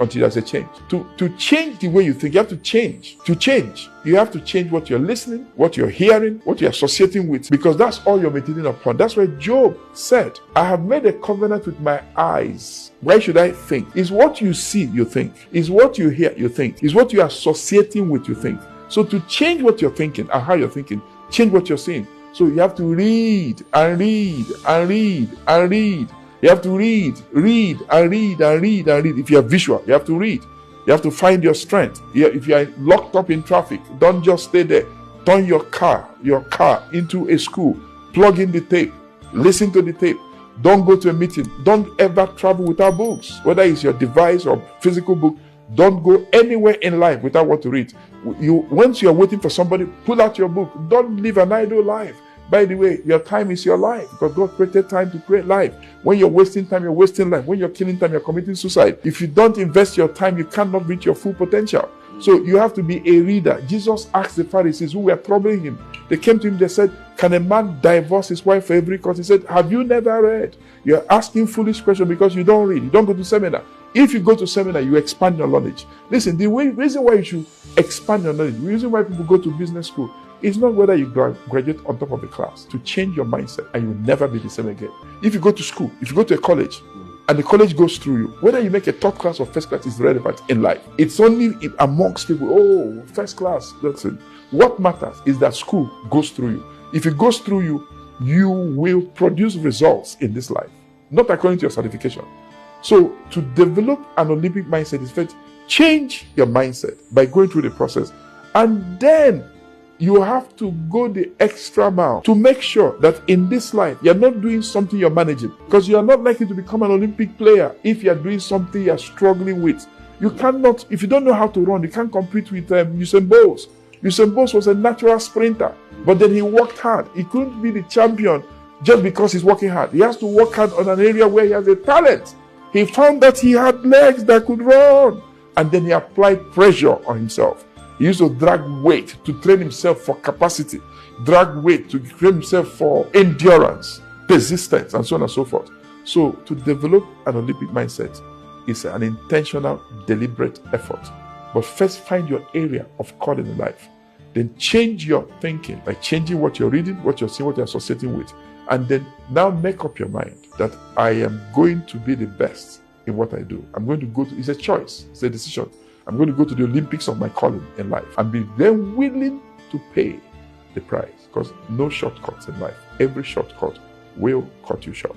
until there's a change. To change the way you think, you have to change. To change, you have to change what you're listening, what you're hearing, what you're associating with, because that's all you're meditating upon. That's why Job said, I have made a covenant with my eyes. Why should I think? Is what you see, you think. Is what you hear, you think. Is what you're associating with, you think. So to change what you're thinking and how you're thinking, change what you're seeing. So you have to read and read and read and read. You have to read and read and read and read. If you are visual, you have to read. You have to find your strength. If you are locked up in traffic, don't just stay there. Turn your car into a school. Plug in the tape. Listen to the tape. Don't go to a meeting. Don't ever travel without books. Whether it's your device or physical book, don't go anywhere in life without what to read. Once you're waiting for somebody, pull out your book. Don't live an idle life. By the way, your time is your life, because God created time to create life. When you're wasting time, you're wasting life. When you're killing time, you're committing suicide. If you don't invest your time, you cannot reach your full potential. So you have to be a reader. Jesus asked the Pharisees who were troubling him. They came to him, they said, can a man divorce his wife for every cause? He said, have you never read? You're asking foolish questions because you don't read. You don't go to seminar. If you go to seminar, you expand your knowledge. Listen, the reason why you should expand your knowledge, the reason why people go to business school, it's not whether you graduate on top of the class. To change your mindset, and you will never be the same again. If you go to school, if you go to a college, and the college goes through you, whether you make a top class or first class is relevant in life. It's only amongst people, first class. Listen, what matters is that school goes through you. If it goes through you, you will produce results in this life, not according to your certification. So to develop an Olympic mindset is first change your mindset by going through the process, and then you have to go the extra mile to make sure that in this life, you're not doing something you're managing. Because you are not likely to become an Olympic player if you're doing something you're struggling with. You cannot, if you don't know how to run, you can't compete with Usain Bolt. Usain Bolt was a natural sprinter, but then he worked hard. He couldn't be the champion just because he's working hard. He has to work hard on an area where he has a talent. He found that he had legs that could run, and then he applied pressure on himself. He used to drag weight to train himself for capacity, drag weight to train himself for endurance, persistence, and so on and so forth. So to develop an Olympic mindset is an intentional, deliberate effort. But first find your area of calling in life. Then change your thinking by changing what you're reading, what you're seeing, what you're associating with. And then now make up your mind that I am going to be the best in what I do. I'm going to go to, it's a choice, it's a decision. I'm going to go to the Olympics of my calling in life and be then willing to pay the price, because no shortcuts in life. Every shortcut will cut you short.